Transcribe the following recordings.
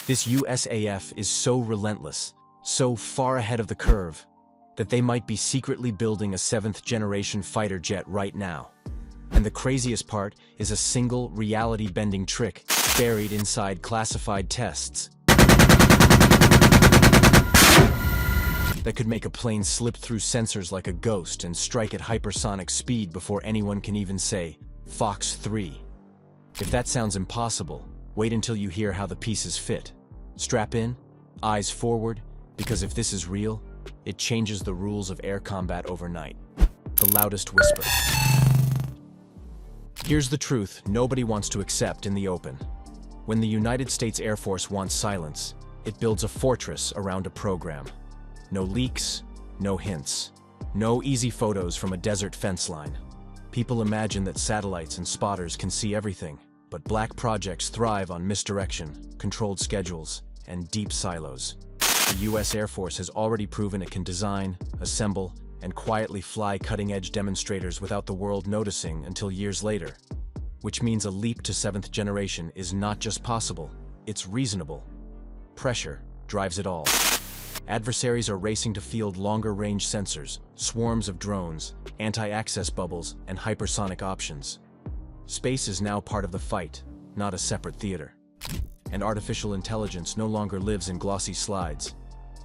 This USAF is so relentless, so far ahead of the curve, that they might be secretly building a 7th-generation fighter jet right now. And the craziest part is a single reality-bending trick buried inside classified tests that could make a plane slip through sensors like a ghost and strike at hypersonic speed before anyone can even say, Fox 3. If that sounds impossible, wait until you hear how the pieces fit. Strap in, eyes forward, because if this is real, it changes the rules of air combat overnight. The loudest whisper. Here's the truth nobody wants to accept in the open. When the United States Air Force wants silence, it builds a fortress around a program. No leaks, no hints, no easy photos from a desert fence line. People imagine that satellites and spotters can see everything, but black projects thrive on misdirection, controlled schedules, and deep silos. The US Air Force has already proven it can design, assemble, and quietly fly cutting-edge demonstrators without the world noticing until years later. Which means a leap to 7th generation is not just possible, it's reasonable. Pressure drives it all. Adversaries are racing to field longer-range sensors, swarms of drones, anti-access bubbles, and hypersonic options. Space is now part of the fight, not a separate theater. And artificial intelligence no longer lives in glossy slides.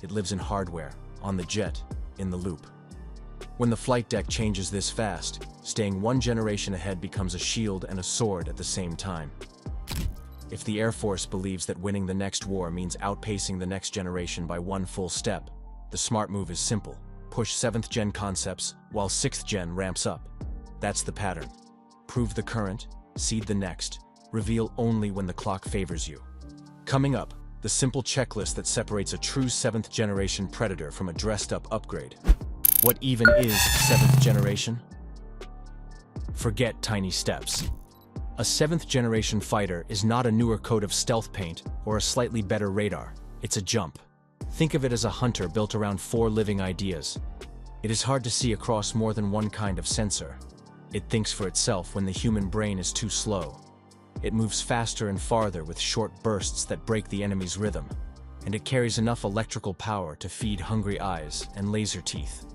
It lives in hardware, on the jet, in the loop. When the flight deck changes this fast, staying one generation ahead becomes a shield and a sword at the same time. If the Air Force believes that winning the next war means outpacing the next generation by one full step, the smart move is simple. Push 7th-gen concepts while 6th-gen ramps up. That's the pattern. Prove the current, seed the next, reveal only when the clock favors you. Coming up, the simple checklist that separates a true 7th-generation predator from a dressed-up upgrade. What even is 7th generation? Forget tiny steps. A 7th-generation fighter is not a newer coat of stealth paint or a slightly better radar. It's a jump. Think of it as a hunter built around 4 living ideas. It is hard to see across more than one kind of sensor. It thinks for itself when the human brain is too slow. It moves faster and farther with short bursts that break the enemy's rhythm. And it carries enough electrical power to feed hungry eyes and laser teeth.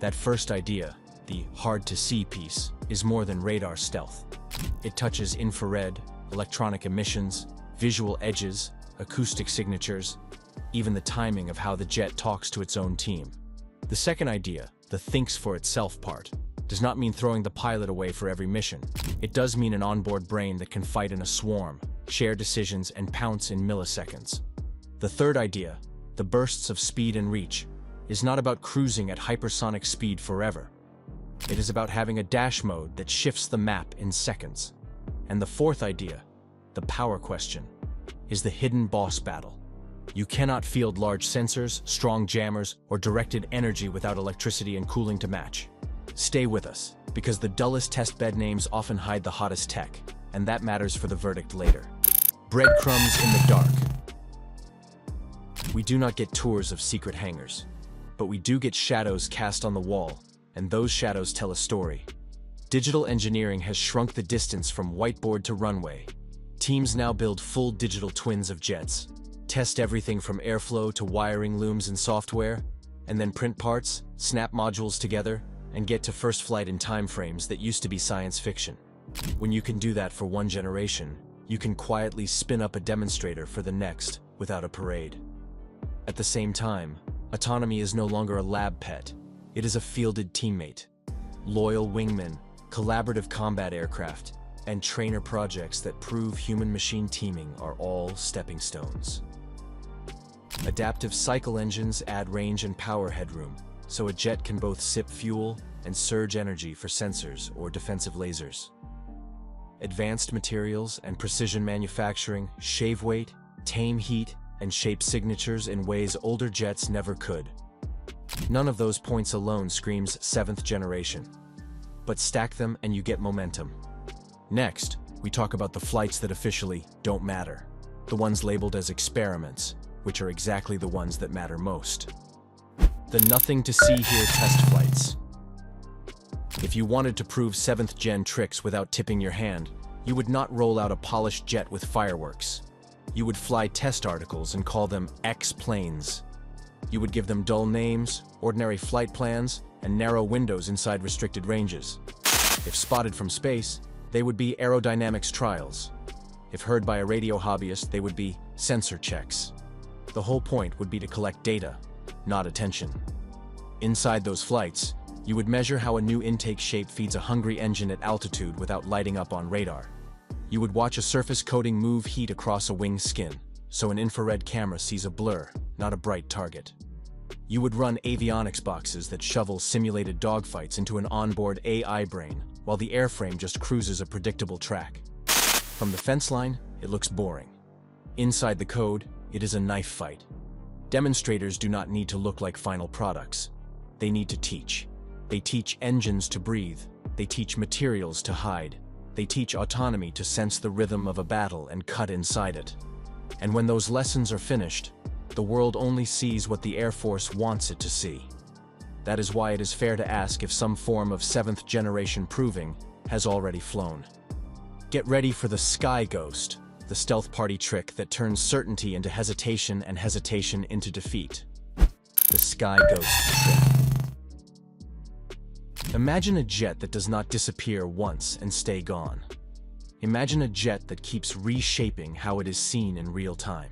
That first idea, the hard-to-see piece, is more than radar stealth. It touches infrared, electronic emissions, visual edges, acoustic signatures, even the timing of how the jet talks to its own team. The second idea, the thinks-for-itself part, does not mean throwing the pilot away for every mission. It does mean an onboard brain that can fight in a swarm, share decisions, and pounce in milliseconds. The third idea, the bursts of speed and reach, is not about cruising at hypersonic speed forever. It is about having a dash mode that shifts the map in seconds. And the fourth idea, the power question, is the hidden boss battle. You cannot field large sensors, strong jammers, or directed energy without electricity and cooling to match. Stay with us, because the dullest testbed names often hide the hottest tech, and that matters for the verdict later. Breadcrumbs in the dark. We do not get tours of secret hangars, but we do get shadows cast on the wall, and those shadows tell a story. Digital engineering has shrunk the distance from whiteboard to runway. Teams now build full digital twins of jets, test everything from airflow to wiring looms and software, and then print parts, snap modules together, and get to first flight in timeframes that used to be science fiction. When you can do that for one generation, you can quietly spin up a demonstrator for the next without a parade. At the same time, autonomy is no longer a lab pet. It is a fielded teammate. Loyal wingmen, collaborative combat aircraft, and trainer projects that prove human-machine teaming are all stepping stones. Adaptive cycle engines add range and power headroom, so a jet can both sip fuel and surge energy for sensors or defensive lasers. Advanced materials and precision manufacturing shave weight, tame heat, and shape signatures in ways older jets never could. None of those points alone screams 7th generation. But stack them and you get momentum. Next, we talk about the flights that officially don't matter. The ones labeled as experiments, which are exactly the ones that matter most. The nothing to see here test flights. If you wanted to prove 7th-gen tricks without tipping your hand, you would not roll out a polished jet with fireworks. You would fly test articles and call them X-planes. You would give them dull names, ordinary flight plans, and narrow windows inside restricted ranges. If spotted from space, they would be aerodynamics trials. If heard by a radio hobbyist, they would be sensor checks. The whole point would be to collect data, not attention. Inside those flights, you would measure how a new intake shape feeds a hungry engine at altitude without lighting up on radar. You would watch a surface coating move heat across a wing's skin, so an infrared camera sees a blur, not a bright target. You would run avionics boxes that shovel simulated dogfights into an onboard AI brain, while the airframe just cruises a predictable track. From the fence line, it looks boring. Inside the code, it is a knife fight. Demonstrators do not need to look like final products. They need to teach. They teach engines to breathe. They teach materials to hide. They teach autonomy to sense the rhythm of a battle and cut inside it. And when those lessons are finished, the world only sees what the Air Force wants it to see. That is why it is fair to ask if some form of 7th-generation proving has already flown. Get ready for the Sky Ghost, the stealth party trick that turns certainty into hesitation and hesitation into defeat. The Sky Ghost trick. Imagine a jet that does not disappear once and stay gone. Imagine a jet that keeps reshaping how it is seen in real time.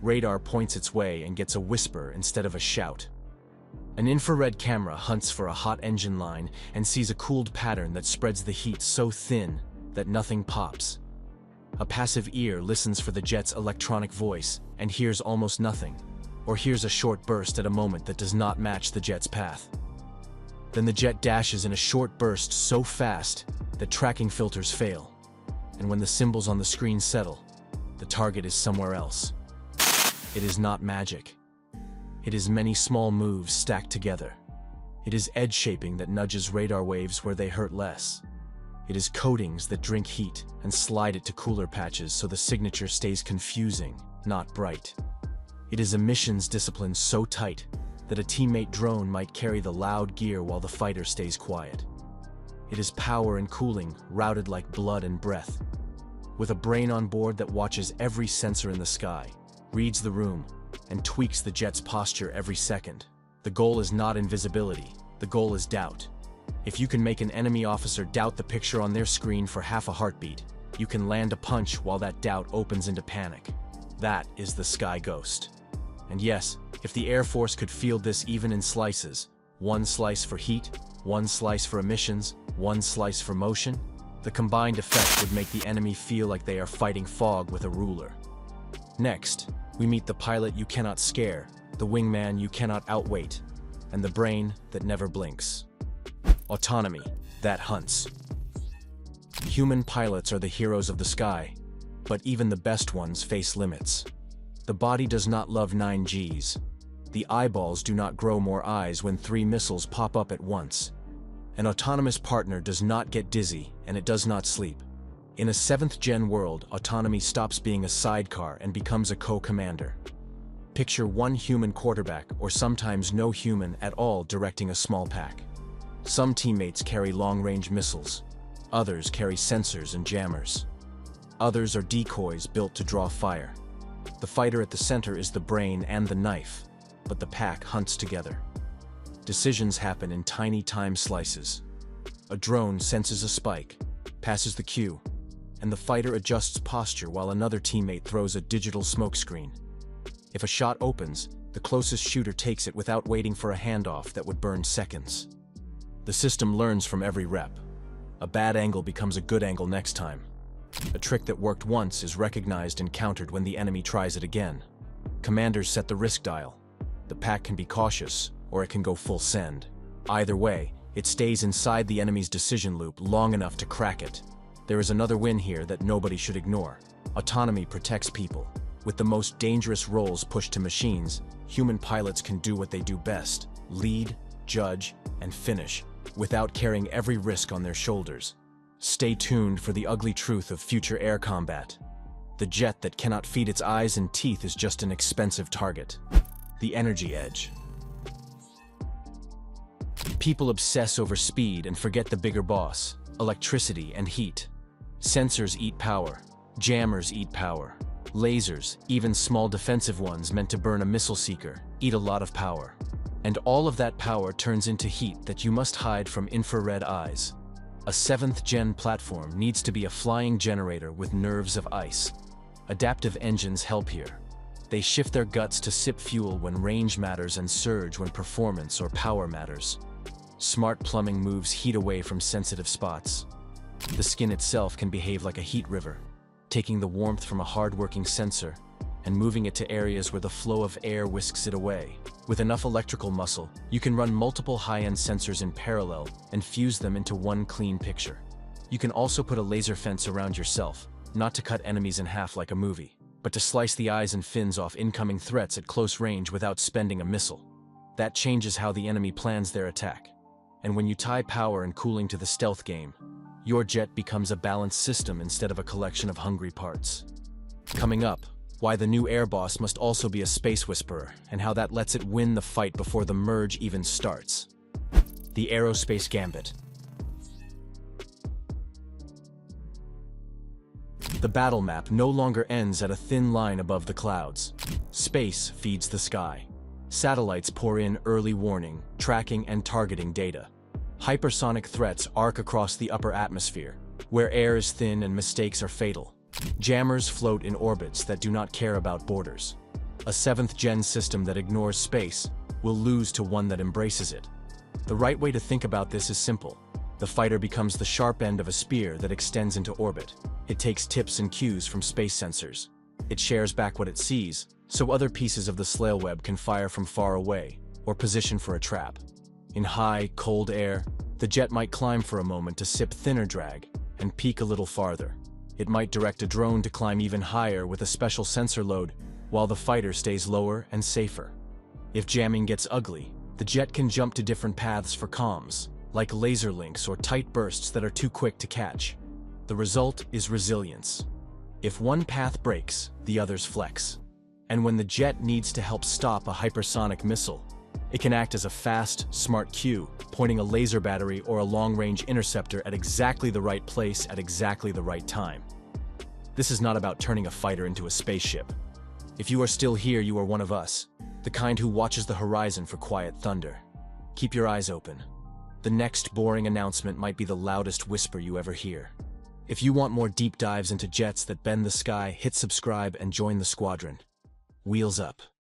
Radar points its way and gets a whisper instead of a shout. An infrared camera hunts for a hot engine line and sees a cooled pattern that spreads the heat so thin that nothing pops. A passive ear listens for the jet's electronic voice and hears almost nothing, or hears a short burst at a moment that does not match the jet's path. Then the jet dashes in a short burst so fast that tracking filters fail, and when the symbols on the screen settle, the target is somewhere else. It is not magic. It is many small moves stacked together. It is edge shaping that nudges radar waves where they hurt less. It is coatings that drink heat and slide it to cooler patches so the signature stays confusing, not bright. It is a missions discipline so tight that a teammate drone might carry the loud gear while the fighter stays quiet. It is power and cooling routed like blood and breath. With a brain on board that watches every sensor in the sky, reads the room, and tweaks the jet's posture every second. The goal is not invisibility, the goal is doubt. If you can make an enemy officer doubt the picture on their screen for half a heartbeat, you can land a punch while that doubt opens into panic. That is the Sky Ghost. And yes, if the Air Force could field this even in slices, one slice for heat, one slice for emissions, one slice for motion, the combined effect would make the enemy feel like they are fighting fog with a ruler. Next, we meet the pilot you cannot scare, the wingman you cannot outweight, and the brain that never blinks. Autonomy, that hunts. Human pilots are the heroes of the sky, but even the best ones face limits. The body does not love 9 Gs. The eyeballs do not grow more eyes when 3 missiles pop up at once. An autonomous partner does not get dizzy, and it does not sleep. In a 7th-gen world, autonomy stops being a sidecar and becomes a co-commander. Picture one human quarterback, or sometimes no human at all, directing a small pack. Some teammates carry long-range missiles. Others carry sensors and jammers. Others are decoys built to draw fire. The fighter at the center is the brain and the knife, but the pack hunts together. Decisions happen in tiny time slices. A drone senses a spike, passes the cue, and the fighter adjusts posture while another teammate throws a digital smokescreen. If a shot opens, the closest shooter takes it without waiting for a handoff that would burn seconds. The system learns from every rep. A bad angle becomes a good angle next time. A trick that worked once is recognized and countered when the enemy tries it again. Commanders set the risk dial. The pack can be cautious, or it can go full send. Either way, it stays inside the enemy's decision loop long enough to crack it. There is another win here that nobody should ignore. Autonomy protects people. With the most dangerous roles pushed to machines, human pilots can do what they do best: lead, judge, and finish, without carrying every risk on their shoulders. Stay tuned for the ugly truth of future air combat. The jet that cannot feed its eyes and teeth is just an expensive target. The energy edge. People obsess over speed and forget the bigger boss: electricity and heat. Sensors eat power. Jammers eat power. Lasers, even small defensive ones meant to burn a missile seeker, eat a lot of power. And all of that power turns into heat that you must hide from infrared eyes. A 7th-Gen platform needs to be a flying generator with nerves of ice. Adaptive engines help here. They shift their guts to sip fuel when range matters and surge when performance or power matters. Smart plumbing moves heat away from sensitive spots. The skin itself can behave like a heat river, taking the warmth from a hard-working sensor and moving it to areas where the flow of air whisks it away. With enough electrical muscle, you can run multiple high-end sensors in parallel and fuse them into one clean picture. You can also put a laser fence around yourself, not to cut enemies in half like a movie, but to slice the eyes and fins off incoming threats at close range without spending a missile. That changes how the enemy plans their attack. And when you tie power and cooling to the stealth game, your jet becomes a balanced system instead of a collection of hungry parts. Coming up, why the new air boss must also be a space whisperer, and how that lets it win the fight before the merge even starts. The Aerospace Gambit. The battle map no longer ends at a thin line above the clouds. Space feeds the sky. Satellites pour in early warning, tracking, and targeting data. Hypersonic threats arc across the upper atmosphere, where air is thin and mistakes are fatal. Jammers float in orbits that do not care about borders. A 7th-Gen system that ignores space will lose to one that embraces it. The right way to think about this is simple. The fighter becomes the sharp end of a spear that extends into orbit. It takes tips and cues from space sensors. It shares back what it sees, so other pieces of the Slail web can fire from far away, or position for a trap. In high, cold air, the jet might climb for a moment to sip thinner drag, and peak a little farther. It might direct a drone to climb even higher with a special sensor load, while the fighter stays lower and safer. If jamming gets ugly, the jet can jump to different paths for comms, like laser links or tight bursts that are too quick to catch. The result is resilience. If one path breaks, the others flex. And when the jet needs to help stop a hypersonic missile, it can act as a fast, smart cue, pointing a laser battery or a long-range interceptor at exactly the right place at exactly the right time. This is not about turning a fighter into a spaceship. If you are still here, you are one of us, the kind who watches the horizon for quiet thunder. Keep your eyes open. The next boring announcement might be the loudest whisper you ever hear. If you want more deep dives into jets that bend the sky, hit subscribe and join the squadron. Wheels up.